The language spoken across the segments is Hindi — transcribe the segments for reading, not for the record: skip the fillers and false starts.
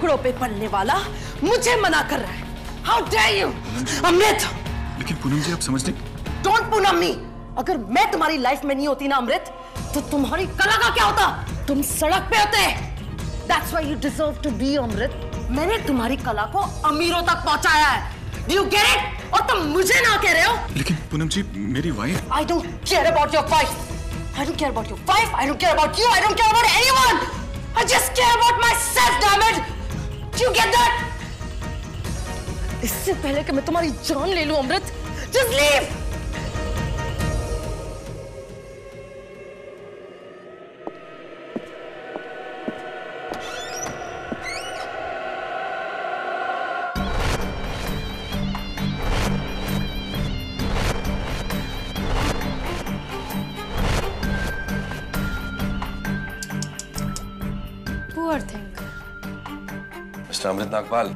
कपड़ों पे पलने वाला मुझे मना कर रहा है। हाउ डेयर यू अमृत। लेकिन पूनम जी आप समझते। डोंट पूनम मी। अगर मैं तुम्हारी लाइफ में नहीं होती ना अमृत, तो तुम्हारी कला का क्या होता? तुम सड़क पे होते। That's why you deserve to be अमृत। मैंने तुम्हारी कला को अमीरों तक पहुंचाया है। Do you get it? और तुम मुझे ना कह रहे हो। लेकिन पूनम जी मेरी wife. I don't care about your wife. I don't care about your wife. I don't care about you. I don't care about anyone. I just care about myself, damn it. Do you get that? इससे पहले कि मैं तुम्हारी जान ले लूं अमृत, just leave. मिस्टर अमृत नागपाल,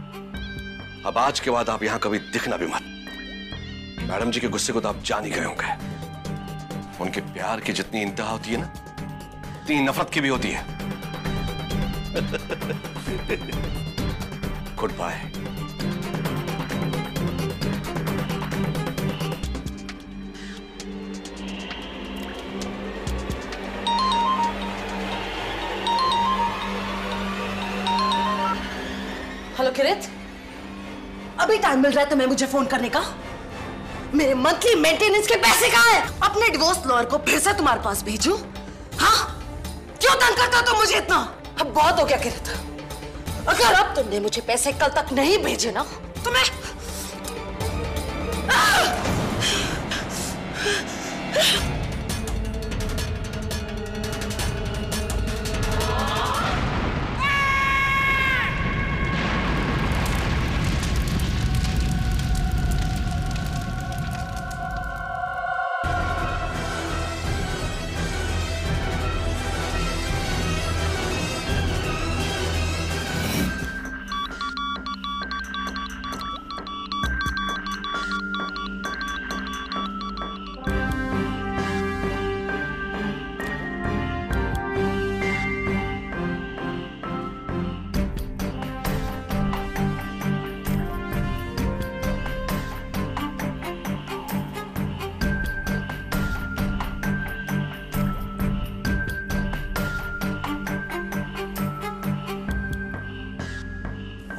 अब आज के बाद आप यहां कभी दिखना भी मत। मैडम जी के गुस्से को तो आप जान ही गए होंगे। उनके प्यार की जितनी इंतहा होती है ना, उतनी नफरत की भी होती है। Good bye. हेलो किरित, अभी टाइम मिल रहा है तुम्हें मुझे फोन करने का? मेरे मंथली मेंटेनेंस के पैसे कहाँ हैं? अपने डिवोर्स लॉयर को फिर से तुम्हारे पास भेजूं? हाँ? क्यों तंग करता हो तुम मुझे इतना? अब बहुत हो गया किरित। अगर अब तुमने मुझे पैसे कल तक नहीं भेजे ना, तो मैं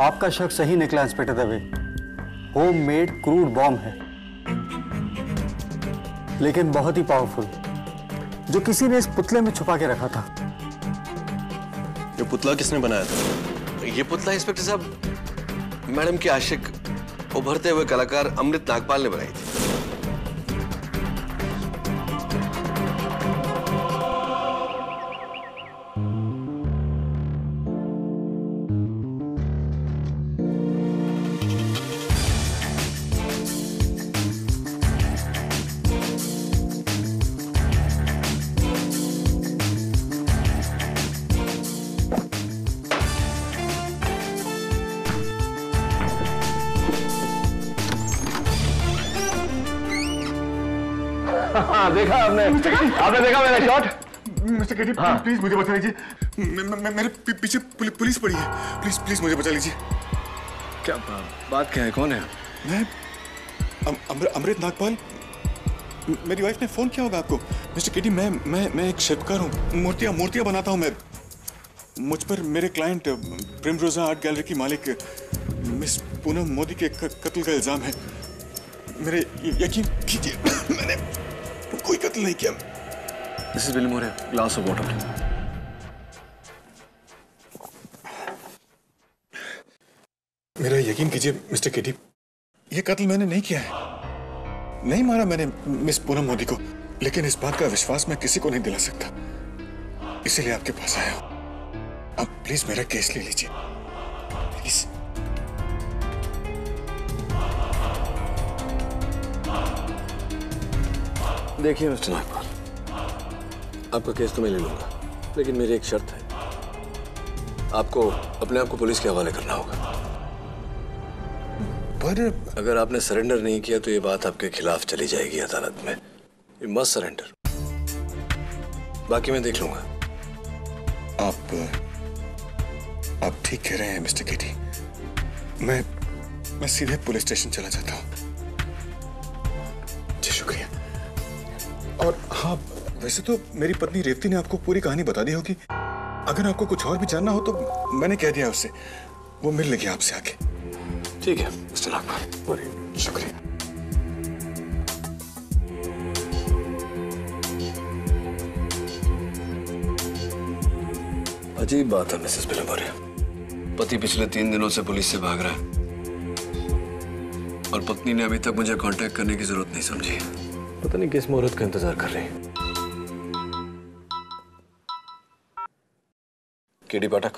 आपका शक सही निकला inspector Dave. Home made crude bomb है, लेकिन बहुत ही पावरफुल, जो किसी ने इस पुतले में छुपा के रखा था। ये पुतला किसने बनाया था? ये पुतला इंस्पेक्टर साहब मैडम के आशिक उभरते हुए कलाकार अमृत नागपाल ने बनाई थी। हाँ, देखा आपने देखा मेरा शॉट? मिस्टर केटी प्लीज मुझे बचा लीजिए। मेरे पीछे पुलिस पड़ी है। प्लीज प्लीज मुझे बचा लीजिए। क्या बात क्या है? कौन है? मैं अमृत नागपाल। मेरी वाइफ ने फोन किया होगा आपको। मिस्टर केटी मैं एक शिल्पकार हूँ। मूर्तियाँ बनाता हूँ मैं। मुझ पर मेरे क्लाइंट प्रेमरोजा आर्ट गैलरी की मालिक मिस पूनम मोदी के कत्ल का इल्जाम है। मेरे यकीन कीजिए मैंने कोई कत्ल नहीं किया। This is Bill Moore, glass of water. मेरा यकीन कीजिए मिस्टर केटी, ये कत्ल मैंने नहीं किया है। नहीं मारा मैंने मिस पूनम मोदी को, लेकिन इस बात का विश्वास मैं किसी को नहीं दिला सकता, इसीलिए आपके पास आया हूं। आप प्लीज मेरा केस ले लीजिए प्लीज। देखिए मिस्टर नागपाल, आपका केस तो मैं ले लूंगा, लेकिन मेरी एक शर्त है। आपको अपने आप को पुलिस के हवाले करना होगा। पर अगर आपने सरेंडर नहीं किया तो ये बात आपके खिलाफ चली जाएगी अदालत में। यू मस्ट सरेंडर, बाकी मैं देख लूंगा। आप ठीक कह रहे हैं मिस्टर केटी। मैं सीधे पुलिस स्टेशन चला जाता हूँ। जी शुक्रिया। और हाँ, वैसे तो मेरी पत्नी रेवती ने आपको पूरी कहानी बता दी होगी। अगर आपको कुछ और भी जानना हो तो मैंने कह दिया उससे, वो मिल लेगी आपसे आके। ठीक है मिस्टर नागपाल, शुक्रिया। अजीब बात है मिसेस बिलमोरिया, पति पिछले 3 दिनों से पुलिस से भाग रहा है और पत्नी ने अभी तक मुझे कांटेक्ट करने की जरूरत नहीं समझी। पता नहीं किस मुहूर्त का इंतजार कर रही है। केडी पाठक।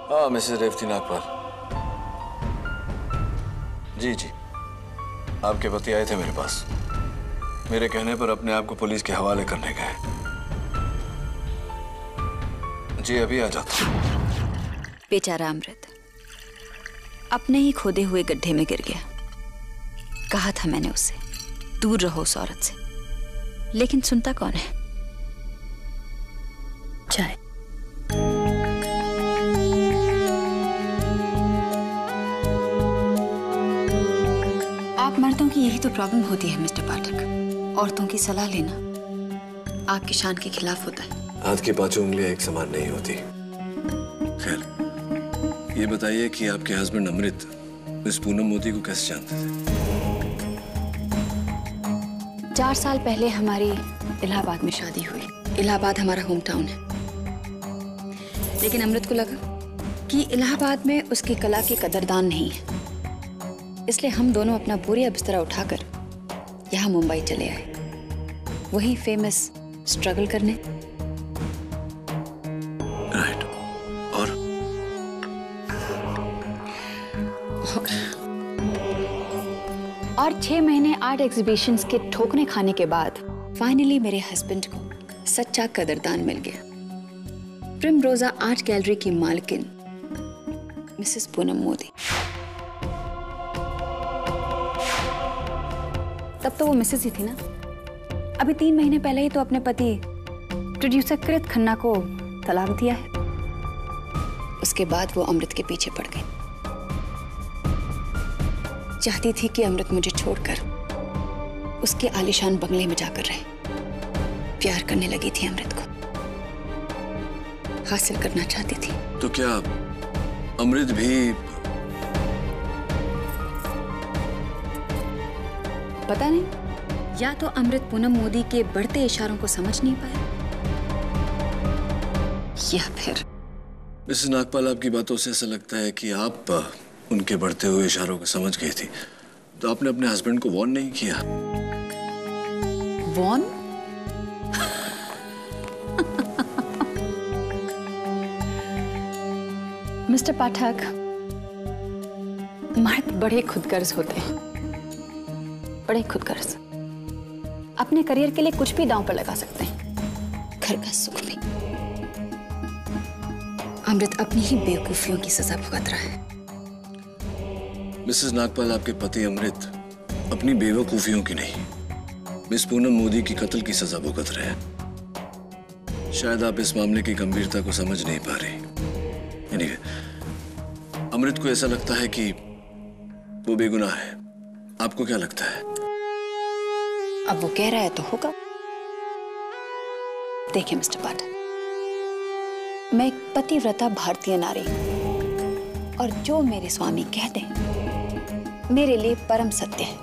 हाँ मिसेस रेवती नागपाल। जी जी, आपके पति आए थे मेरे पास, मेरे कहने पर अपने आप को पुलिस के हवाले करने गए। जी अभी आ जाता हूं। बेचारा अमृत अपने ही खोदे हुए गड्ढे में गिर गया। कहा था मैंने उसे दूर रहो उस औरत से, लेकिन सुनता कौन है। चाय। आप मर्दों की यही तो प्रॉब्लम होती है मिस्टर पाठक, औरतों की सलाह लेना आपकी शान के खिलाफ होता है। हाथ की 5 उंगलियां एक समान नहीं होती। खैर, ये बताइए कि आपके हस्बैंड अमृत मिस पूनम मोदी को कैसे जानते थे? 4 साल पहले हमारी इलाहाबाद में शादी हुई। इलाहाबाद हमारा होम टाउन है, लेकिन अमृत को लगा कि इलाहाबाद में उसकी कला की कदरदान नहीं है, इसलिए हम दोनों अपना बोरिया बिस्तरा उठाकर यहाँ मुंबई चले आए, वही फेमस स्ट्रगल करने। राइट। और 6 महीने आर्ट एग्जीबिशंस के ठोकने खाने के बाद फाइनली मेरे हस्बैंड को सच्चा कदरदान मिल गया। प्रिमरोजा आर्ट गैलरी की मालकिन मिसेस पूनम मोदी। तब तो वो मिसेस ही थी ना। अभी 3 महीने पहले ही तो अपने पति प्रोड्यूसर कृत खन्ना को तलाक दिया है। उसके बाद वो अमृत के पीछे पड़ गई। चाहती थी कि अमृत मुझे छोड़कर उसके आलीशान बंगले में जाकर रहे। प्यार करने लगी थी अमृत को, हासिल करना चाहती थी। तो क्या अमृत भी? पता नहीं, या तो अमृत पूनम मोदी के बढ़ते इशारों को समझ नहीं पाया, या फिर मिसेस नागपाल, आपकी बातों से ऐसा लगता है कि आप उनके बढ़ते हुए इशारों को समझ गई थी, तो आपने अपने हस्बैंड को वॉर्न नहीं किया? वॉर्न? मिस्टर पाठक, मर्द बड़े खुदगर्ज होते हैं, बड़े खुदगर्ज। अपने करियर के लिए कुछ भी दांव पर लगा सकते हैं, घर का सुख भी। अमृत अपनी ही बेवकूफियों की सजा भुगत रहा है। मिसेस नागपाल, आपके पति अमृत अपनी बेवकूफियों की नहीं, मिस पूनम मोदी की कत्ल की सजा भुगत रहे हैं। शायद आप इस मामले की गंभीरता को समझ नहीं पा रही। Anyway, अमृत को ऐसा लगता है कि वो बेगुनाह है। आपको क्या लगता है? अब वो कह रहा है तो होगा। देखिए मिस्टर पाठक, मैं एक पतिव्रता भारतीय नारी हूं, और जो मेरे स्वामी कह दें मेरे लिए परम सत्य है।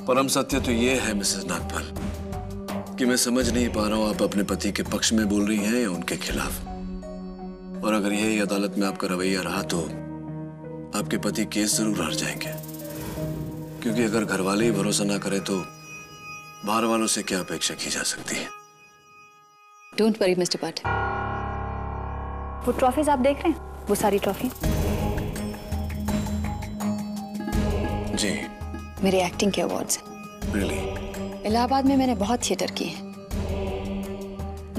परम सत्य तो ये है मिसेस नागपाल कि मैं समझ नहीं पा रहा हूं आप अपने पति के पक्ष में बोल रही हैं या उनके खिलाफ। और अगर यही अदालत में आपका रवैया रहा तो आपके पति केस जरूर हार जाएंगे, क्योंकि अगर घर वाले ही भरोसा ना करें तो बाहर वालों से क्या अपेक्षा की जा सकती है। डोंट वरी मिस्टर पाठक, वो ट्रॉफीज आप देख रहे हैं, वो सारी ट्रॉफी जी मेरे एक्टिंग के अवार्ड्स हैं। रियली? इलाहाबाद में मैंने बहुत थिएटर किए हैं,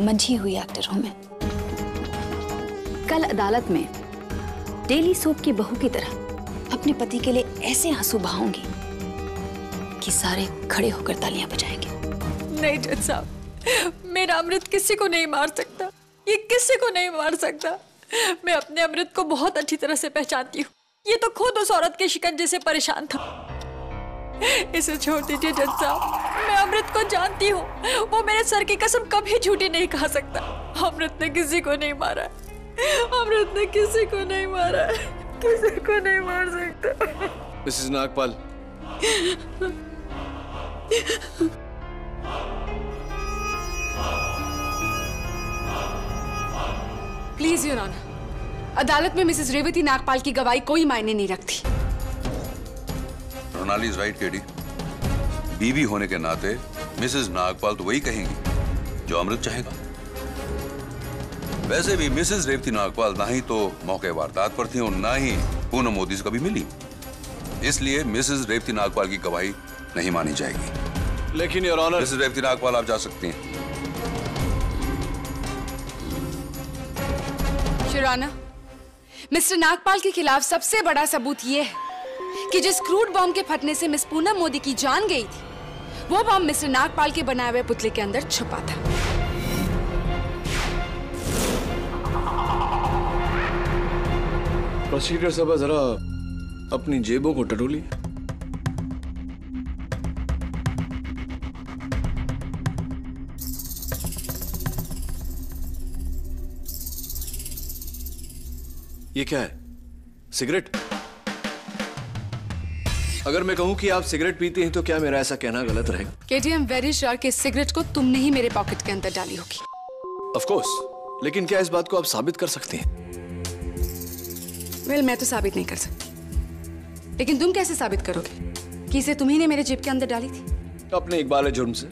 मंझी हुई एक्टर हूं मैं। कल अदालत में डेली सोप की बहू की तरह अपने पति के लिए ऐसे आंसू बहाऊंगी कि सारे खड़े होकर तालियां बजाएंगे। नहीं जज साहब, मेरा अमृत किसी को नहीं मार सकता। ये किसी को नहीं मार सकता। मैं अपने अमृत को बहुत अच्छी तरह से पहचानती हूँ। ये तो खुद उस औरत के शिकंजे से परेशान था। इसे छोड़ दीजिए जज साहब, मैं अमृत को जानती हूँ। वो मेरे सर की कसम कभी झूठी नहीं खा सकता। अमृत ने किसी को नहीं मारा। अमृत ने किसी को नहीं मारा, किसी को नहीं मार सकता। Mrs Nagpal, please your honour, अदालत में मिसेस रेवती नागपाल की गवाही कोई मायने नहीं रखती। Ronali is right KD. बीवी होने के नाते मिसेस नागपाल तो वही कहेंगी जो अमृत चाहेगा। वैसे भी मिसेस रेवती नागपाल ना ही तो मौके वारदात पर थी और ना ही पूनम मोदी से कभी मिली, इसलिए मिसेस रेवती नागपाल की गवाही नहीं मानी जाएगी। लेकिन your honour, Mrs Revathi Nagpal आप जा सकती हैं। योर ऑनर, मिस्टर नागपाल के खिलाफ सबसे बड़ा सबूत यह है कि जिस क्रूड बॉम्ब के फटने से मिस पूनम मोदी की जान गई थी, वो बॉम्ब मिस्टर नागपाल के बनाए हुए पुतले के अंदर छुपा था। प्रोसीडर साहब जरा अपनी जेबों को टटोली। ये क्या है? सिगरेट? अगर मैं कहूं कि आप सिगरेट पीते हैं तो क्या मेरा ऐसा कहना गलत रहेगा? केटी, आई एम वेरी श्योर कि इस सिगरेट को तुमने ही मेरे पॉकेट के अंदर डाली होगी। ऑफ कोर्स, लेकिन क्या इस बात को आप साबित कर सकते हैं? वेल, मैं तो साबित नहीं कर सकती, लेकिन तुम कैसे साबित करोगे कि इसे तुम्ही ने मेरे जेब के अंदर डाली थी? अपने इकबाल जुर्म से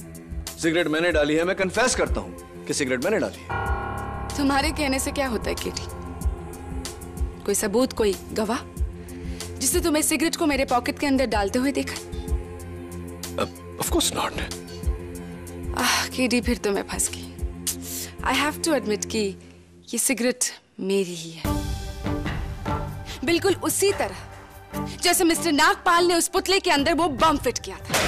सिगरेट मैंने डाली है। मैं कन्फेस करता हूं कि सिगरेट मैंने डाली है। तुम्हारे कहने से क्या होता है केटी? कोई सबूत, कोई गवाह जिससे तुम्हें सिगरेट को मेरे पॉकेट के अंदर डालते हुए देखा? Of course not. केटी, फिर तो मैं फंस गई। आई हैव टू एडमिट कि ये सिगरेट मेरी ही है, बिल्कुल उसी तरह जैसे मिस्टर नागपाल ने उस पुतले के अंदर वो बम फिट किया था।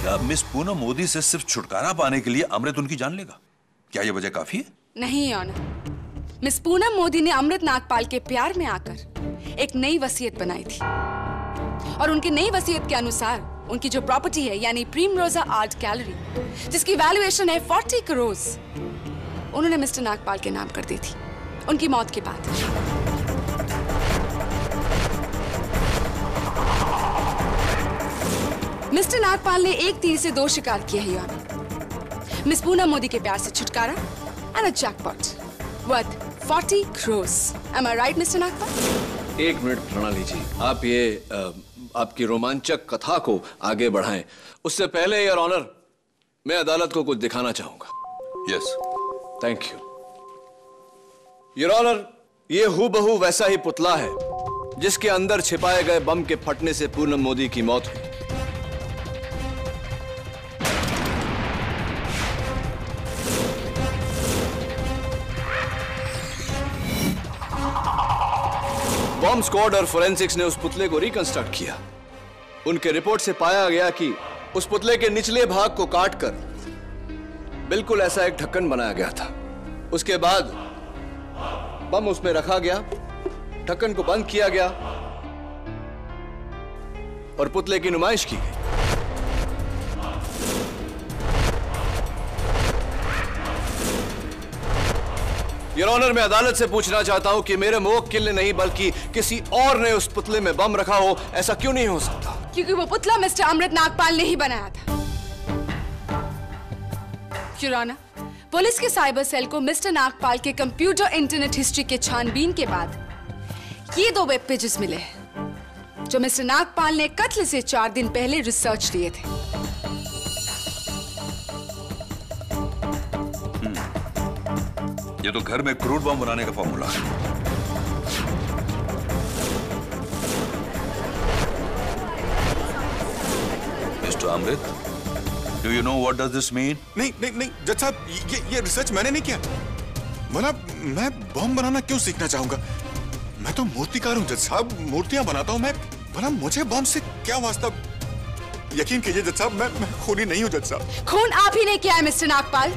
क्या मिस पूनम मोदी से सिर्फ छुटकारा पाने के लिए अमृत उनकी जान लेगा? क्या यह वजह काफी है? नहीं ऑनर, मिस पूनम मोदी ने अमृत नागपाल के प्यार में आकर एक नई वसीयत बनाई थी, और उनकी नई वसीयत के अनुसार उनकी जो प्रॉपर्टी है यानी प्रीमरोजा आर्ट गैलरी, जिसकी वैल्यूएशन है 40 करोड़, उन्होंने मिस्टर नागपाल के नाम कर दी थी उनकी मौत के बाद। मिस्टर नागपाल ने एक तीर से दो शिकार किए हैं ऑनर। मिस पूनम मोदी के प्यार से छुटकारा and a jackpot worth 40 crore. Am I right, mister Nagpal? एक मिनट प्रणाली जी, आप ये आपकी रोमांचक कथा को आगे बढ़ाएं। उससे पहले योर ऑनर, मैं अदालत को कुछ दिखाना चाहूंगा। Yes, thank you your honour. ये हूबहू वैसा ही पुतला है जिसके अंदर छिपाए गए बम के फटने से पूनम मोदी की मौत हुई। बॉम्ब स्क्वाड और फोरेंसिक्स ने उस पुतले को रिकंस्ट्रक्ट किया। उनके रिपोर्ट से पाया गया कि उस पुतले के निचले भाग को काटकर बिल्कुल ऐसा एक ढक्कन बनाया गया था। उसके बाद बम उसमें रखा गया, ढक्कन को बंद किया गया और पुतले की नुमाइश की गई। योर ऑनर, मैं अदालत से पूछना चाहता हूं कि मेरे मुवक्किल ने नहीं बल्कि किसी और ने उस पुतले में बम रखा हो। ऐसा क्यों नहीं हो सकता? क्योंकि वो पुतला मिस्टर अमृत नागपाल ने ही बनाया था। योर ऑनर, पुलिस के साइबर सेल को मिस्टर नागपाल के कंप्यूटर इंटरनेट हिस्ट्री के छानबीन के बाद ये दो वेब पेजेस मिले हैं जो मिस्टर नागपाल ने कत्ल से 4 दिन पहले रिसर्च किए थे। ये तो घर में क्रूड बम बनाने का फॉर्मूला है। Mister Amrit, do you know what does this mean? नहीं नहीं नहीं जज साहब, ये रिसर्च मैंने नहीं किया। मैं बम बनाना क्यों सीखना चाहूंगा? मैं तो मूर्तिकार हूं जज साहब, मूर्तियां बनाता हूं मैं। मुझे बम से क्या वास्ता? यकीन कीजिए जज साहब, मैं खूनी नहीं हूँ जज साहब। खून आप ही ने किया है मिस्टर नागपाल,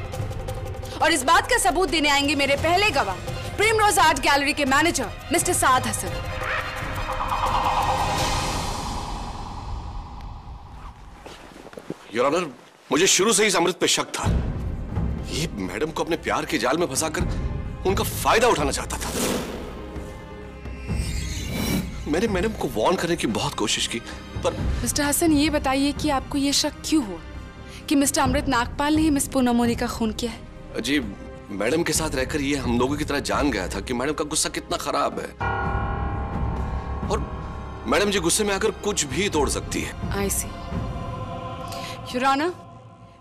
और इस बात का सबूत देने आएंगे मेरे पहले गवाह, प्रिमरोज आर्ट गैलरी के manager Mister Saad Hasan. Your honour, मुझे शुरू से ही अमृत पे शक था। ये मैडम को अपने प्यार के जाल में फंसाकर उनका फायदा उठाना चाहता था। मैंने मैडम को वार्न करने की बहुत कोशिश की, पर मिस्टर हसन, ये बताइए कि आपको ये शक क्यों हुआ कि मिस्टर अमृत नागपाल ने ही मिस पूनम मोदी का खून किया है? जी, मैडम के साथ रहकर ये हम लोगों की तरह जान गया था कि मैडम का गुस्सा कितना खराब है, और मैडम जी गुस्से में आकर कुछ भी तोड़ सकती है। आई सी। योर ऑनर,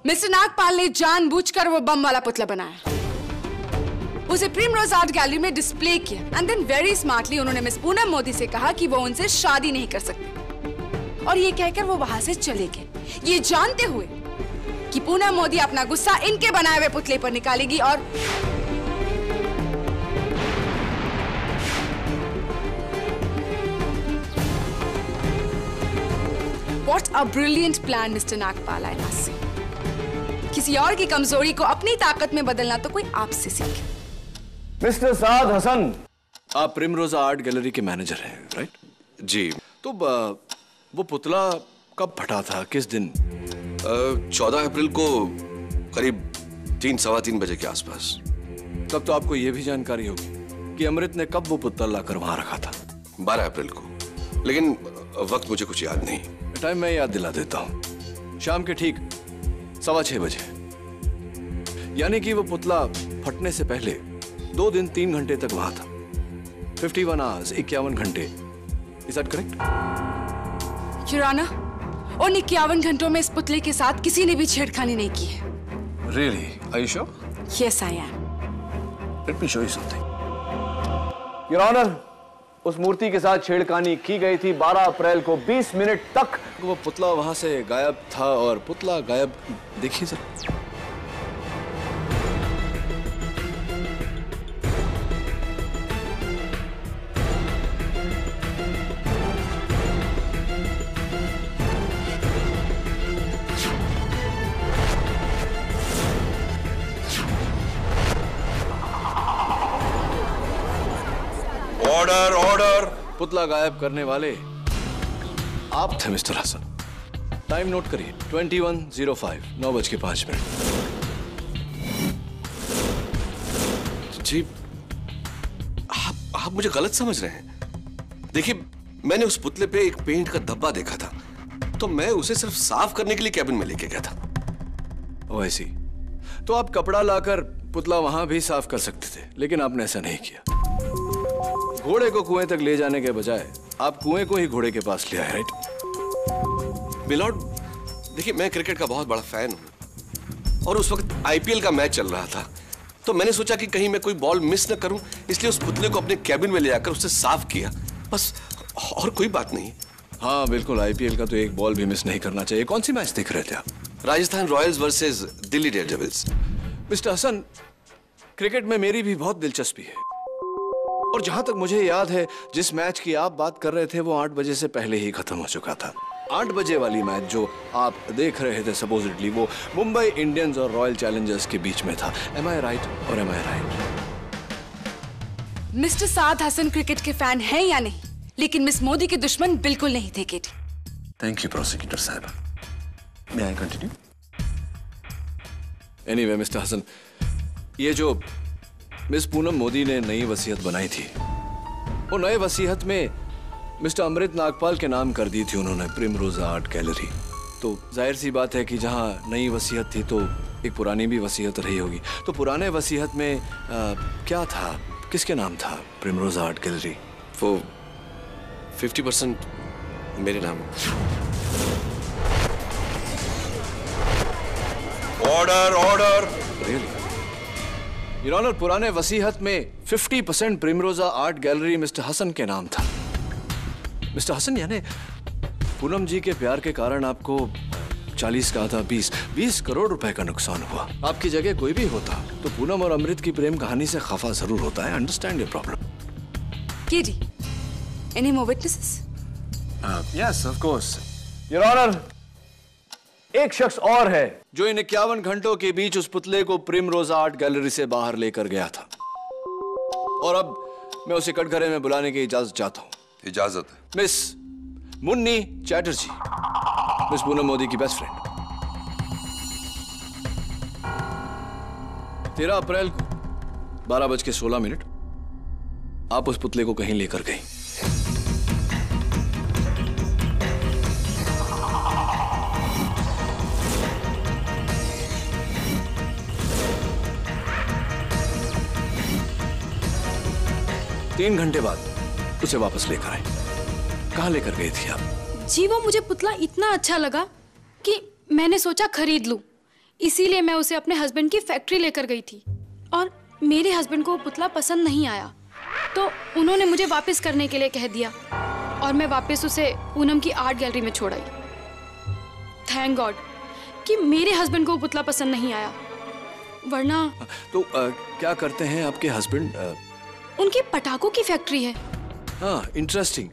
मिस्टर नागपाल ने जानबूझकर वो बम वाला पुतला बनाया, उसे प्रिमरोज आर्ट गैलरी में डिस्प्ले किया, एंड देन वेरी स्मार्टली उन्होंने मिस पूनम मोदी से कहा कि वो उनसे शादी नहीं कर सकते, और ये कहकर वो वहां से चले गए, ये जानते हुए कि पूनम मोदी अपना गुस्सा इनके बनाए हुए पुतले पर निकालेगी। और What a brilliant plan, Mr. Nagpal, I must say. किसी और की कमजोरी को अपनी ताकत में बदलना तो कोई आपसे सीखे। मिस्टर साद हसन, आप प्रिमरोजा आर्ट गैलरी के मैनेजर हैं, राइट? जी। तो वो पुतला कब फटा था, किस दिन? 14 अप्रैल को करीब 3-3:15 बजे के आसपास। तब तो आपको यह भी जानकारी होगी कि अमृत ने कब वो पुतला लाकर वहां रखा था। 12 अप्रैल को, लेकिन वक्त मुझे कुछ याद नहीं। टाइम मैं याद दिला देता हूँ। शाम के ठीक 6:15 बजे, यानी कि वो पुतला फटने से पहले 2 दिन 3 घंटे तक वहां था। 51 आवर्स, 51 घंटे। Is that correct? Your honour, उन 51 घंटों में इस पुतले के साथ किसी ने भी छेड़खानी नहीं की है। Really? Are you sure? Yes, I am. Let me show you something. Your honour, उस मूर्ति के साथ छेड़खानी की गई थी 12 अप्रैल को 20 मिनट तक। वो पुतला वहां से गायब था, और पुतला गायब, देखिए सर। Order, order. पुतला गायब करने वाले आप थे मिस्टर हसन। टाइम नोट करिए, 21:05, 9:05। जी, आप मुझे गलत समझ रहे हैं। देखिए, मैंने उस पुतले पे एक पेंट का धब्बा देखा था, तो मैं उसे सिर्फ साफ करने के लिए कैबिन में लेके गया था। ओह, ऐसी। तो आप कपड़ा लाकर पुतला वहां भी साफ कर सकते थे, लेकिन आपने ऐसा नहीं किया। घोड़े को कुएं तक ले जाने के बजाय आप कुएं को ही घोड़े के पास ले आए, राइट? मिलॉर्ड, देखिए, मैं क्रिकेट का बहुत बड़ा फैन हूं, और उस वक्त आईपीएल का मैच चल रहा था, तो मैंने सोचा कि कहीं मैं कोई बॉल मिस न करूं, इसलिए उस पुतले को अपने कैबिन में ले जाकर उसे साफ किया, बस, और कोई बात नहीं। हाँ बिल्कुल, आईपीएल का तो एक बॉल भी मिस नहीं करना चाहिए। कौन सी मैच देख रहे थे आप? Rajasthan Royals versus Delhi Daredevils. Mister Hasan, cricket में मेरी भी बहुत दिलचस्पी है, और जहां तक मुझे याद है, जिस मैच की आप बात कर रहे थे वो 8 बजे से पहले ही खत्म हो चुका था। 8 बजे वाली मैच जो आप देख रहे थे सपोजिटली, वो मुंबई इंडियंस और रॉयल चैलेंजर्स के बीच में था। एम आई राइट और एम आई right? Mister Saad Hasan cricket के फैन हैं या नहीं, लेकिन मिस मोदी के दुश्मन बिल्कुल नहीं थे, केटी। थैंक यू प्रोसिक्यूटर साहब। May I continue? Anyway mister Hasan, ये जो मिस पूनम मोदी ने नई वसीयत बनाई थी, वो नए वसीयत में मिस्टर अमृत नागपाल के नाम कर दी थी उन्होंने, प्रिमरोजा आर्ट गैलरी। तो जाहिर सी बात है कि जहां नई वसीयत थी तो एक पुरानी भी वसीयत रही होगी। तो पुराने वसीयत में क्या था, किसके नाम था प्रिमरोजा आर्ट गैलरी? वो 50% मेरे नाम। Order, order. Really? Your honour, पुराने वसीयत में 50% Primrose art gallery Mister Hasan के नाम था। मिस्टर हसन, यानी पूनम जी के प्यार के कारण आपको 40 का था 20 करोड़ रुपए का नुकसान हुआ। आपकी जगह कोई भी होता तो पूनम और अमृत की प्रेम कहानी से खफा जरूर होता है। Understand your problem. KD, any more witnesses? Yes, of course. Your honour, एक शख्स और है जो इन 51 घंटों के बीच उस पुतले को प्रिमरोजा आर्ट गैलरी से बाहर लेकर गया था, और अब मैं उसे कटघरे में बुलाने की इजाजत चाहता हूं। इजाजत? मिस मुन्नी चैटर्जी, मिस पूनम मोदी की बेस्ट फ्रेंड। 13 अप्रैल को 12:16 आप उस पुतले को कहीं लेकर गई। तीन घंटे बाद उसे वापस लेकर आए। कहां लेकर गई थी आप? जी वो मुझे पुतला इतना अच्छा लगा कि मैंने सोचा खरीद लूं, इसीलिए मैं उसे अपने हस्बैंड की फैक्ट्री लेकर गई थी। और मेरे हस्बैंड को वो पुतला पसंद नहीं आया, तो उन्होंने मुझे वापस करने के लिए कह दिया और मैं वापस उसे पूनम की आर्ट गैलरी में छोड़ आई। थैंक गॉड कि मेरे हस्बैंड को वो पुतला पसंद नहीं आया, वरना तो क्या करते हैं आपके हस्बैंड? उनके पटाखों की फैक्ट्री है। हाँ, इंटरेस्टिंग।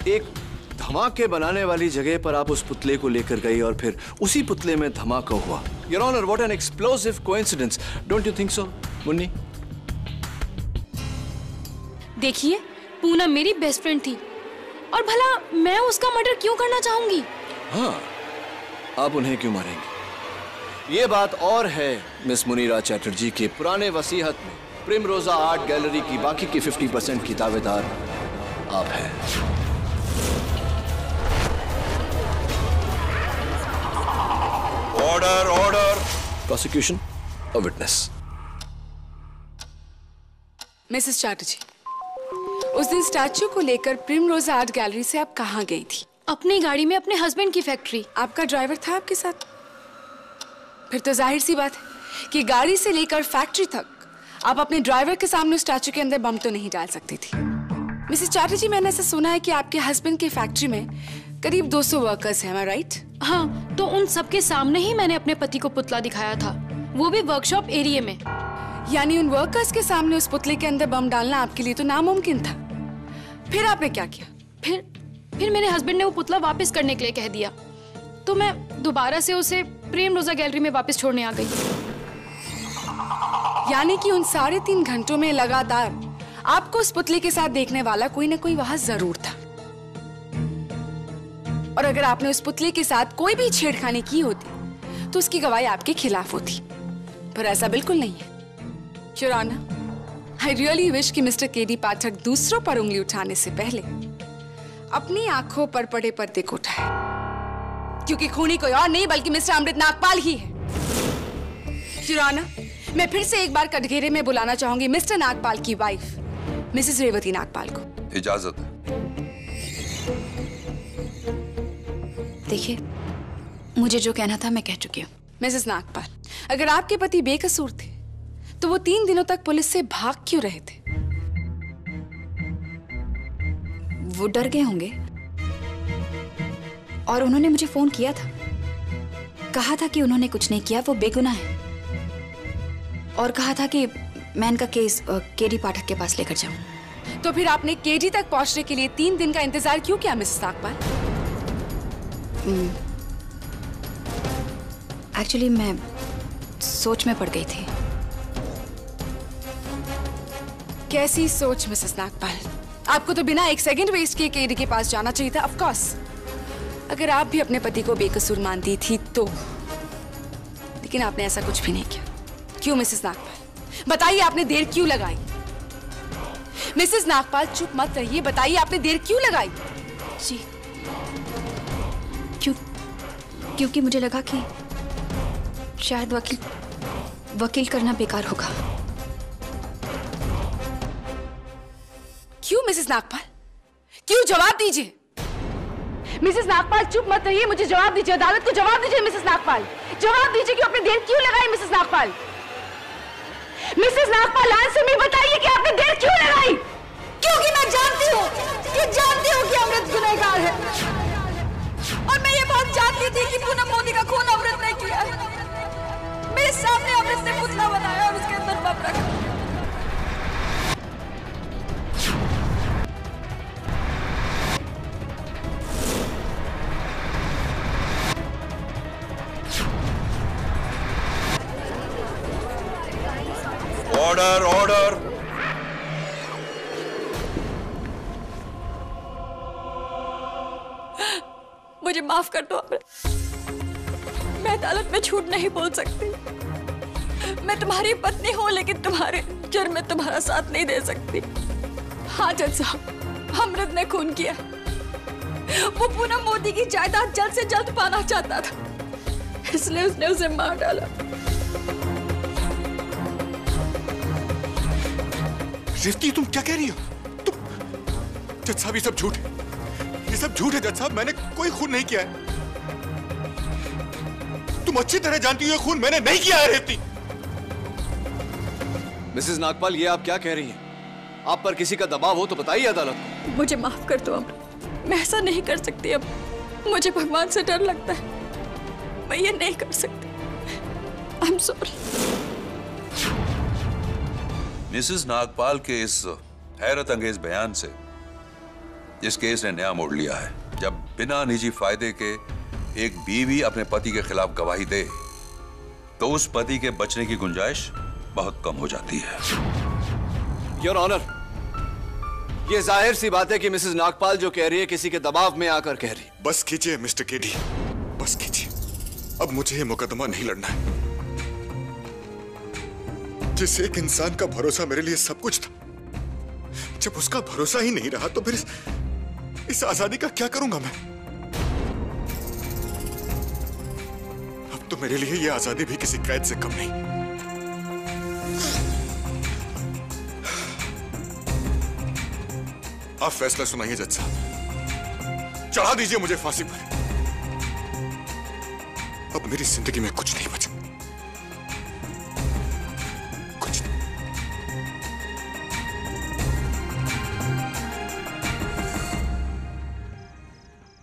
एक धमाके बनाने वाली जगह पर आप उस पुतले को लेकर गई और फिर उसी पुतले में धमाका हुआ। Your honour, what an explosive coincidence, don't you think so Munni? देखिए, पूनम मेरी बेस्ट फ्रेंड थी और भला मैं उसका मर्डर क्यों करना चाहूंगी? हाँ, आप उन्हें क्यों मारेंगे? ये बात और है मिस मुनीरा चैटर्जी के पुराने वसीहत में प्रिमरोजा आर्ट गैलरी की बाकी की 50% की दावेदार आप हैं। Order order. प्रोसिक्यूशन और विटनेस। मिसेस चैटर्जी, उस दिन स्टैच्यू को लेकर प्रिमरोजा आर्ट गैलरी से आप कहाँ गई थी? अपनी गाड़ी में अपने हस्बैंड की फैक्ट्री। आपका ड्राइवर था आपके साथ? फिर तो जाहिर सी बात है कि गाड़ी से लेकर फैक्ट्री तक आप अपने ड्राइवर के सामने स्टैच्यू के अंदर बम तो नहीं डाल सकती थी। मिसेस चैटर्जी, मैंने ऐसा सुना है कि आपके हस्बैंड की फैक्ट्री में करीब 200 वर्कर्स हैं, राइट? हाँ, तो उन सबके सामने ही मैंने अपने पति को पुतला दिखाया था, वो भी वर्कशॉप एरिया में। यानी उन वर्कर्स के सामने उस पुतले के अंदर बम डालना आपके लिए तो नामुमकिन था। फिर आपने क्या किया? फिर मेरे हस्बैंड ने वो पुतला वापस करने के लिए कह दिया, तो मैं दोबारा से उसे प्रिमरोजा गैलरी में वापस छोड़ने आ गई। यानी कि उन 3.5 घंटों में लगातार आपको उस पुतले के साथ देखने वाला कोई ना कोई वहां जरूर था, और अगर आपने उस पुतले के साथ कोई भी छेड़खानी की होती तो उसकी गवाही आपके खिलाफ होती, पर ऐसा बिल्कुल नहीं है। Your honour, I really wish कि मिस्टर केडी पाठक दूसरों पर उंगली उठाने से पहले अपनी आंखों पर पड़े पर्दे को उठाए, क्योंकि खूनी कोई और नहीं बल्कि मिस्टर अमृत नागपाल ही है। योर ऑनर, मैं फिर से एक बार कटघरे में बुलाना चाहूंगी मिस्टर नागपाल की वाइफ मिसेस रेवती नागपाल को। इजाजत है। देखिए, मुझे जो कहना था मैं कह चुकी हूँ। मिसेस नागपाल, अगर आपके पति बेकसूर थे तो वो 3 दिनों तक पुलिस से भाग क्यों रहे थे? वो डर गए होंगे और उन्होंने मुझे फोन किया था, कहा था कि उन्होंने कुछ नहीं किया, वो बेगुनाह है, और कहा था कि मैं इनका केस केडी पाठक के पास लेकर जाऊं। तो फिर आपने केडी तक पहुंचने के लिए 3 दिन का इंतजार क्यों किया मिसेस नागपाल? एक्चुअली मैं सोच में पड़ गई थी। कैसी सोच मिसेस नागपाल? आपको तो बिना 1 सेकंड वेस्ट किए केडी के पास जाना चाहिए था। ऑफ कोर्स, अगर आप भी अपने पति को बेकसूर मानती थी तो, लेकिन आपने ऐसा कुछ भी नहीं किया। क्यों मिसेस नागपाल? बताइए, आपने देर क्यों लगाई? मिसेस नागपाल चुप मत रहिए, बताइए आपने देर क्यों लगाई? जी, क्योंकि मुझे लगा कि शायद वकील करना बेकार होगा। क्यों मिसेस नागपाल? क्यों? जवाब दीजिए। मिसेस नागपाल चुप मत रहिए, मुझे जवाब दीजिए, अदालत को जवाब दीजिए मिसेस नागपाल। जवाब दीजिए कि आपने देर क्यों लगाई Mrs Nagpal? Mrs Nagpal, answer में बताइए कि आपने देर क्यों लगाई? क्योंकि मैं जानती हूँ कि अमृत गुनहगार है, और मैं ये बात जानती थी कि पूनम मोदी का खून अमृत ने किया है। मेरे सामने अमृत ने पुतला बनाया और उसके अंदर बम रखा। Order order. मुझे माफ कर दो अमृत, मैं अदालत में झूठ नहीं बोल सकती। मैं तुम्हारी पत्नी हूं, लेकिन तुम्हारे जुर्म में तुम्हारा साथ नहीं दे सकती। हाँ जज साहब, अमृत ने खून किया। वो पूनम मोदी की जायदाद जल्द से जल्द पाना चाहता था, इसलिए उसने उसे मार डाला। रेवती, तुम क्या कह रही हो? तुम जज साहब, ये सब झूठ है, ये सब झूठ है जज साहब। मैंने कोई खून नहीं किया है। तुम अच्छी तरह जानती हो ये खून मैंने नहीं किया है रेवती। मिसेस नागपाल, ये आप क्या कह रही हैं? आप पर किसी का दबाव हो तो बताइए अदालत को। मुझे माफ कर दो अमृत, मैं ऐसा नहीं कर सकती। अब मुझे भगवान से डर लगता है, मैं ये नहीं कर सकती। आई एम सॉरी। मिसेस नागपाल के इस हैरत अंगेज बयान से इस केस ने नया मोड़ लिया है। जब बिना निजी फायदे के एक बीवी अपने पति के खिलाफ गवाही दे तो उस पति के बचने की गुंजाइश बहुत कम हो जाती है। योर ऑनर, ये जाहिर सी बात है कि मिसेस नागपाल जो कह रही है किसी के दबाव में आकर कह रही। बस कीजिए मिस्टर केडी, बस कीजिए। अब मुझे ये मुकदमा नहीं लड़ना है। जिस एक इंसान का भरोसा मेरे लिए सब कुछ था, जब उसका भरोसा ही नहीं रहा तो फिर इस आजादी का क्या करूंगा मैं? अब तो मेरे लिए ये आजादी भी किसी कैद से कम नहीं। आप फैसला सुनाइए जज साहब, चढ़ा दीजिए मुझे फांसी पर। अब मेरी जिंदगी में कुछ नहीं बचा, कुछ नहीं।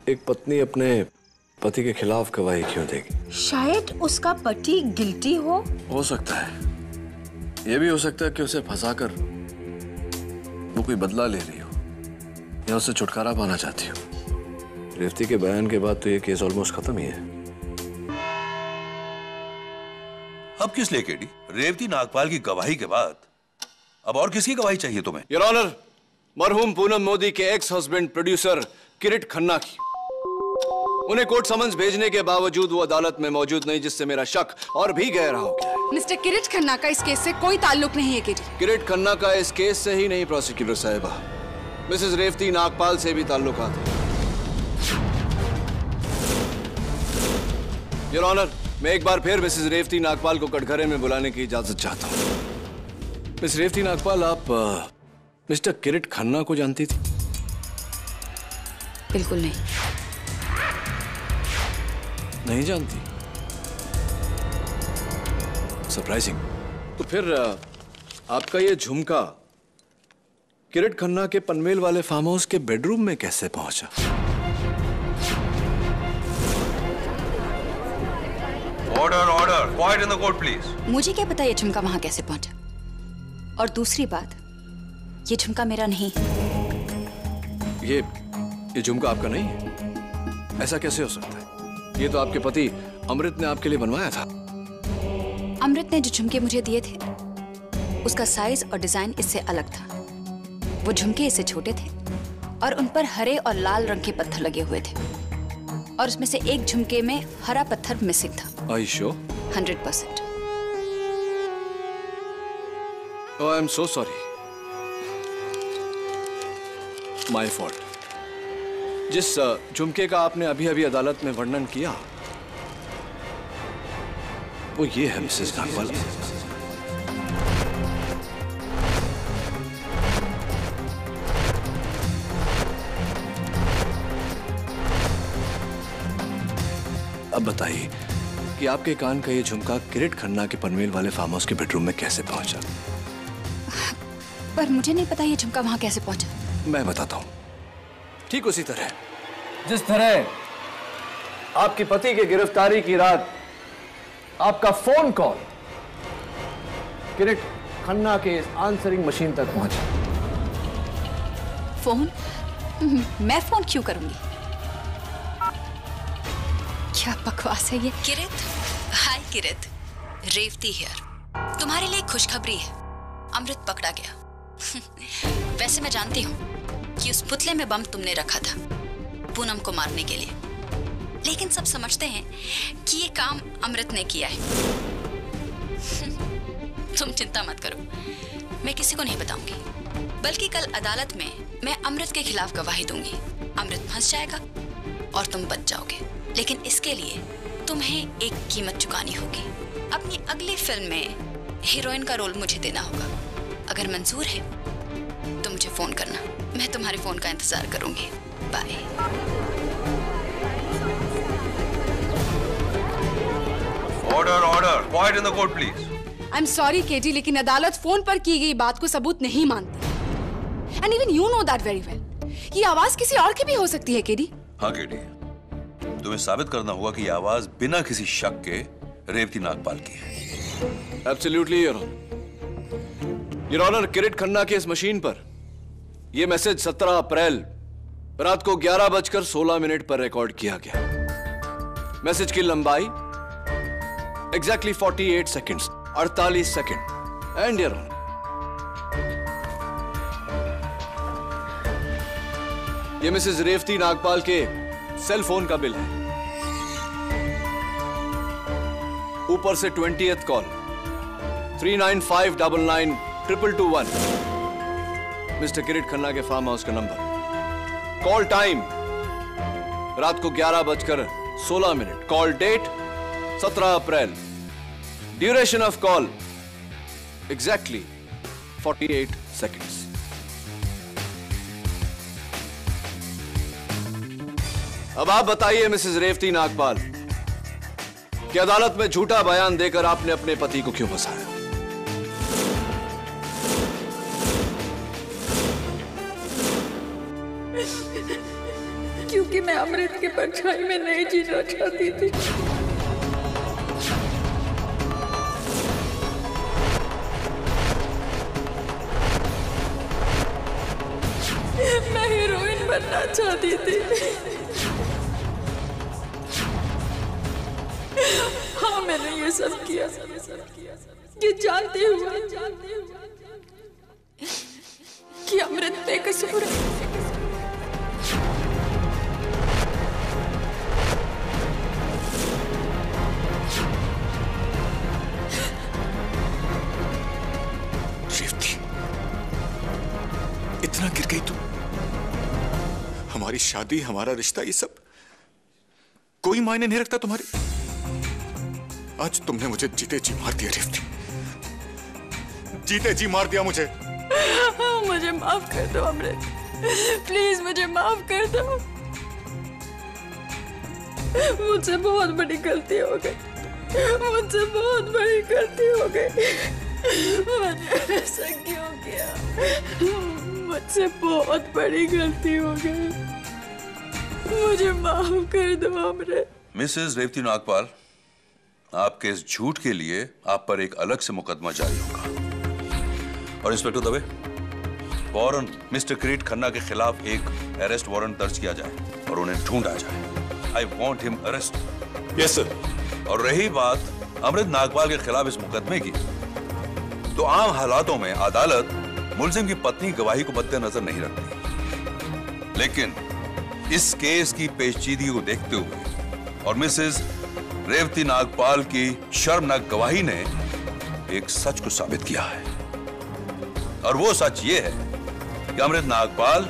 एक पत्नी अपने पति के खिलाफ गवाही क्यों देगी? शायद उसका पति गिल्टी हो सकता है। यह भी हो सकता है कि उसे फंसाकर वो कोई बदला ले रही हो या उससे छुटकारा पाना चाहती हो। रेवती के बयान के बाद तो ये केस ऑलमोस्ट खत्म ही है। अब किस लिए केडी? रेवती नागपाल की गवाही के बाद अब और किसकी गवाही चाहिए तुम्हें? योर ऑनर, मरहूम पूनम मोदी के एक्स हस्बैंड प्रोड्यूसर किरीट खन्ना की। उन्हें कोर्ट समन्स भेजने के बावजूद वो अदालत में मौजूद नहीं, जिससे मेरा शक और भी गहरा हो गया है। मिस्टर किरीट खन्ना का इस केस से कोई ताल्लुक नहीं है केडी। किरीट खन्ना का इस केस से ही नहीं प्रोसिक्यूटर साहिबा, मिसेस रेवती नागपाल से भी ताल्लुकात है। योर ऑनर, मैं एक बार फिर मिसेस रेवती नागपाल को कटघरे में बुलाने की इजाजत चाहता हूँ। मिस रेवती नागपाल, आप मिस्टर किरीट खन्ना को जानती थी? बिल्कुल नहीं। नहीं जानती? सरप्राइजिंग। तो फिर आपका ये झुमका किरीट खन्ना के पनवेल वाले फार्म हाउस के बेडरूम में कैसे पहुंचा? Order order, quiet in the court please. मुझे क्या पता ये झुमका वहां कैसे पहुंचा। और दूसरी बात, ये झुमका मेरा नहीं। ये झुमका आपका नहीं है? ऐसा कैसे हो सकता है? ये तो आपके पति अमृत ने आपके लिए बनवाया था। अमृत ने जो झुमके मुझे दिए थे उसका साइज और डिजाइन इससे अलग था। वो झुमके इससे छोटे थे और उन पर हरे और लाल रंग के पत्थर लगे हुए थे, और उसमें से एक झुमके में हरा पत्थर मिसिंग था। Are you sure? 100%। Oh, I'm so sorry. My fault. जिस झुमके का आपने अभी अभी अदालत में वर्णन किया वो ये है मिसेस नागपाल। अब बताइए कि आपके कान का ये झुमका किरीट खन्ना के पनवेल वाले फार्म हाउस के बेडरूम में कैसे पहुंचा? पर मुझे नहीं पता ये झुमका वहां कैसे पहुंचा। मैं बताता हूं। ठीक उसी तरह जिस तरह आपके पति के गिरफ्तारी की रात आपका फोन कॉल किरीट खन्ना के आंसरिंग मशीन तक पहुंचा। फोन? मैं फोन क्यों करूंगी? क्या बकवास है ये। किरीट, हाय किरीट, रेवती हियर। तुम्हारे लिए खुशखबरी है। अमृत पकड़ा गया। वैसे मैं जानती हूँ कि उस पुतले में बम तुमने रखा था पूनम को मारने के लिए, लेकिन सब समझते हैं कि ये काम अमृत ने किया है। तुम चिंता मत करो, मैं किसी को नहीं बताऊंगी, बल्कि कल अदालत में मैं अमृत के खिलाफ गवाही दूंगी। अमृत फंस जाएगा और तुम बच जाओगे, लेकिन इसके लिए तुम्हें एक कीमत चुकानी होगी। अपनी अगली फिल्म में हीरोइन का रोल मुझे देना होगा। अगर मंजूर है तो मुझे फोन करना, मैं तुम्हारे फोन का इंतजार करूंगी। Bye. Order order, quiet in the court please. I am sorry Katie, लेकिन अदालत फोन पर की गई बात को सबूत नहीं मानती। And even you know that very well. ये आवाज किसी और की भी हो सकती है केटी। हाँ केटी, तुम्हें साबित करना होगा कि ये आवाज बिना किसी शक के रेवती नागपाल की है। Absolutely your honour. Your honour, Kirit Khanna के इस मशीन पर यह मैसेज 17 अप्रैल रात को 11:16 पर रिकॉर्ड किया गया। मैसेज की लंबाई exactly 48 seconds, 48 second. And your honour, ये मिसेज रेवती नागपाल के सेल फोन का बिल है। ऊपर से 20th call 39599221 mister Kirit Khanna के फार्म हाउस का नंबर। कॉल टाइम रात को 11:16। Call date 17 April. Duration of call exactly 48 seconds. अब आप बताइए मिसेज रेवती नागपाल कि अदालत में झूठा बयान देकर आपने अपने पति को क्यों फंसाया? क्योंकि मैं अमृत के परछाई में नहीं जीना चाहती थी। मैं हीरोइन बनना चाहती थी। हाँ, मैंने ये सब किया ये जानते हुए कि अमृत बेकसूर है। रेवती, इतना गिर गई तू? हमारी शादी, हमारा रिश्ता, ये सब कोई मायने नहीं रखता तुम्हारे? आज तुमने मुझे जीते जी मार दिया रेवती, जीते जी मार दिया मुझे। मुझे माफ कर दो अमृत, प्लीज मुझे माफ कर दो। मुझसे बहुत बड़ी गलती हो गई, मुझसे बहुत बड़ी गलती हो गई। मैंने ऐसा क्यों किया? मुझसे बहुत बड़ी गलती हो गई, मुझे माफ कर दो अमृत। मिसेज रेवती नागपाल, आपके इस झूठ के लिए आप पर एक अलग से मुकदमा जारी होगा। और इंस्पेक्टर दवे, फौरन मिस्टर किरीट खन्ना के खिलाफ एक अरेस्ट वारंट दर्ज किया जाए और उन्हें ढूंढा जाए। I want him arrest. Yes sir. और रही बात अमृत नागपाल के खिलाफ इस मुकदमे की, तो आम हालातों में अदालत मुलजिम की पत्नी गवाही को मद्देनजर नहीं रखती, लेकिन इस केस की पेचीदगी को देखते हुए और मिसेज रेवती नागपाल की शर्मनाक गवाही ने एक सच को साबित किया है, और वो सच ये है कि अमृत नागपाल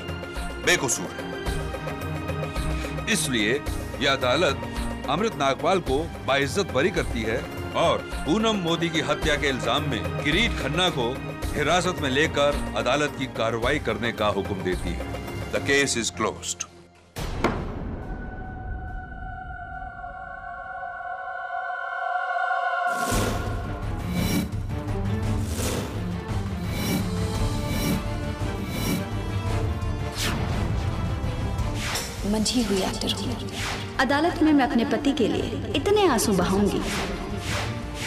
बेकसूर है। इसलिए यह अदालत अमृत नागपाल को बाइज्जत बरी करती है और पूनम मोदी की हत्या के इल्जाम में किरीट खन्ना को हिरासत में लेकर अदालत की कार्रवाई करने का हुक्म देती है। The case is closed. मंझी हुई एक्टर हूँ। अदालत में मैं अपने पति के लिए इतने आंसू बहाऊंगी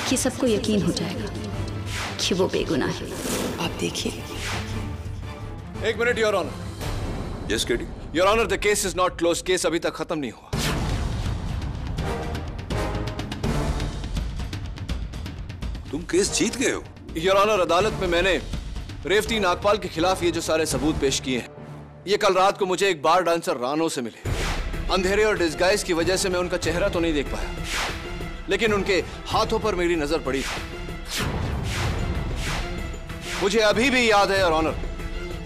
कि सबको यकीन हो जाएगा कि वो बेगुनाह है। आप देखिए। एक minute your honour. Yes KD. Your honour, the case is not close. Case अभी तक खत्म नहीं हुआ। तुम केस जीत गए हो? योर ऑनर, अदालत में मैंने रेवती नागपाल के खिलाफ ये जो सारे सबूत पेश किए हैं, ये कल रात को मुझे एक बार डांसर रानो से मिले। अंधेरे और डिस्गाइज की वजह से मैं उनका चेहरा तो नहीं देख पाया, लेकिन उनके हाथों पर मेरी नजर पड़ी थी। मुझे अभी भी याद है योर ऑनर,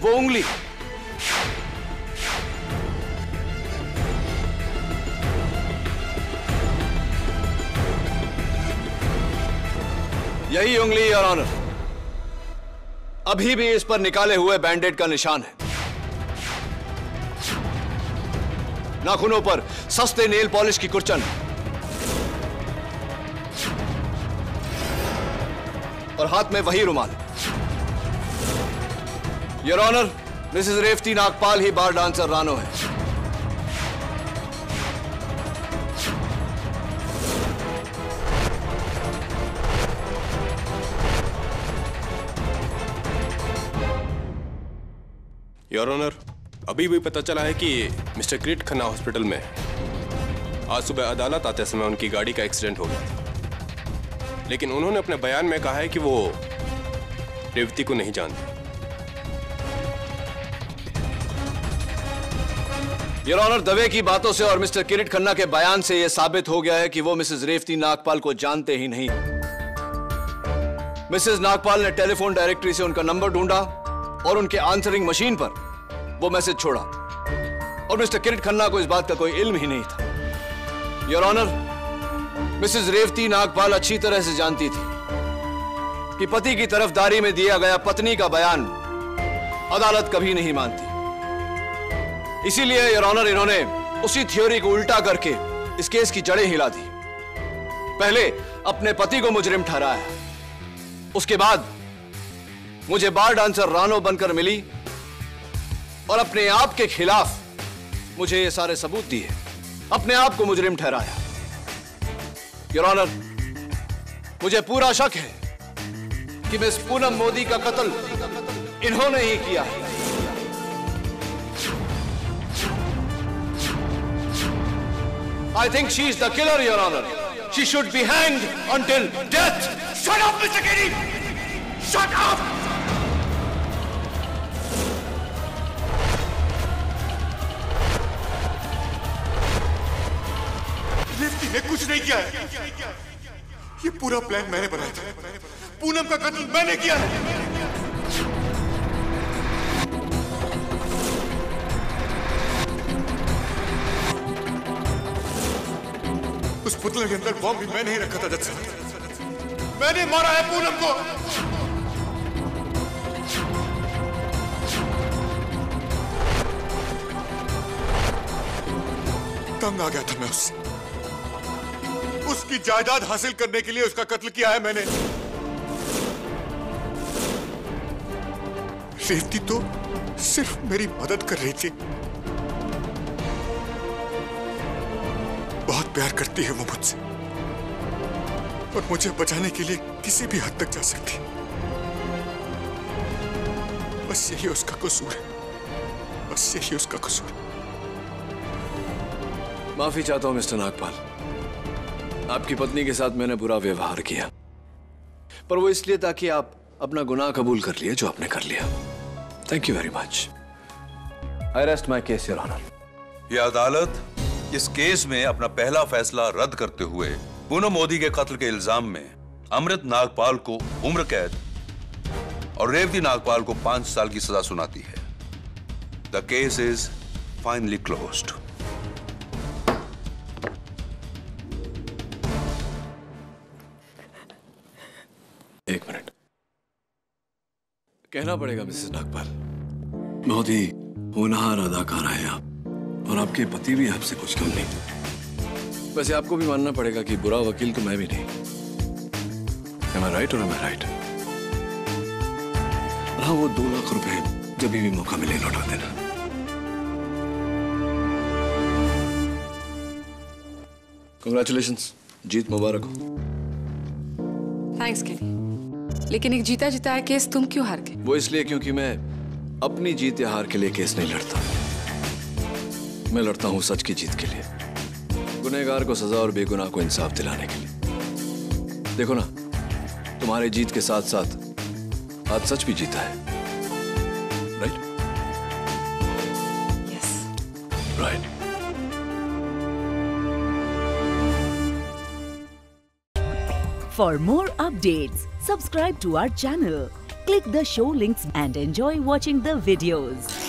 वो उंगली, यही उंगली योर ऑनर अभी भी इस पर निकाले हुए बैंडेड का निशान है। नाखूनों पर सस्ते नेल पॉलिश की कुर्चन और हाथ में वही रुमाल। Your honour, Mrs Revathi Nagpal ही बार डांसर रानो है। योर ऑनर, अभी भी पता चला है कि मिस्टर किरीट खन्ना हॉस्पिटल में है। आज सुबह अदालत आते समय उनकी गाड़ी का एक्सीडेंट हो गया था, लेकिन उन्होंने अपने बयान में कहा है कि वो रेवती को नहीं जानते। योर ऑनर, दवे की बातों से और मिस्टर किरीट खन्ना के बयान से यह साबित हो गया है कि वो मिसेस रेवती नागपाल को जानते ही नहीं। मिसेस नागपाल ने टेलीफोन डायरेक्टरी से उनका नंबर ढूंढा और उनके आंसरिंग मशीन पर वो मैसेज छोड़ा, और मिस्टर किरीट खन्ना को इस बात का कोई इल्म ही नहीं था। Your honour, Mrs Revathi Nagpal अच्छी तरह से जानती थी कि पति की तरफदारी में दिया गया पत्नी का बयान अदालत कभी नहीं मानती। इसीलिए योर ऑनर, इन्होंने उसी थ्योरी को उल्टा करके इस केस की जड़ें हिला दी। पहले अपने पति को मुजरिम ठहराया, उसके बाद मुझे बार डांसर रानो बनकर मिली और अपने आप के खिलाफ मुझे ये सारे सबूत दिए, अपने आप को मुजरिम ठहराया। योर ऑनर, मुझे पूरा शक है कि मिस पूनम मोदी का कत्ल इन्होंने ही किया है। I think she is the killer, Your Honor. She should be hanged until death. Shut up, Mr. Giri! Shut up! Revati ने कुछ नहीं किया है। ये पूरा प्लान मैंने बनाया था। पूनम का कत्ल मैंने किया है। उस पुतले के अंदर बॉम्ब भी मैंने ही रखा था जज साहब। मैंने मारा है पूनम को। तंग आ गया था मैं उससे। उसकी जायदाद हासिल करने के लिए उसका कत्ल किया है मैंने। रेवती तो सिर्फ मेरी मदद कर रही थी। बहुत प्यार करती है वो मुझसे और मुझे बचाने के लिए किसी भी हद तक जा सकती है। बस यही उसका कसूर है। बस यही उसका कसूर है। माफी चाहता हूं मिस्टर नागपाल, आपकी पत्नी के साथ मैंने बुरा व्यवहार किया, पर वो इसलिए ताकि आप अपना गुनाह कबूल कर लिए जो आपने कर लिया। Thank you very much. I rest my case your honour. यह अदालत इस केस में अपना पहला फैसला रद्द करते हुए पूनम मोदी के कत्ल के इल्जाम में अमृत नागपाल को उम्र कैद और रेवती नागपाल को 5 साल की सजा सुनाती है। The case is finally closed. एक मिनट, कहना पड़ेगा मिसेस नागपाल, बहुत ही होनहार अदाकार हैं आप, और आपके पति भी आपसे कुछ कम नहीं। वैसे आपको भी मानना पड़ेगा कि बुरा वकील तो मैं भी नहीं। Am I right or am I right? हाँ, वो 2 लाख रुपए जब भी मौका मिले लौटा देना। Congratulations, जीत मुबारक हो। थैंक्स केरी, लेकिन एक जीता जिताया केस तुम क्यों हार गए? वो इसलिए क्योंकि मैं अपनी जीत या हार के लिए केस नहीं लड़ता। मैं लड़ता हूं सच की जीत के लिए, गुनहगार को सजा और बेगुनाह को इंसाफ दिलाने के लिए। देखो ना, तुम्हारे जीत के साथ साथ आज सच भी जीता है। Right? Yes. Right. For more updates, subscribe to our channel, click the show links and enjoy watching the videos.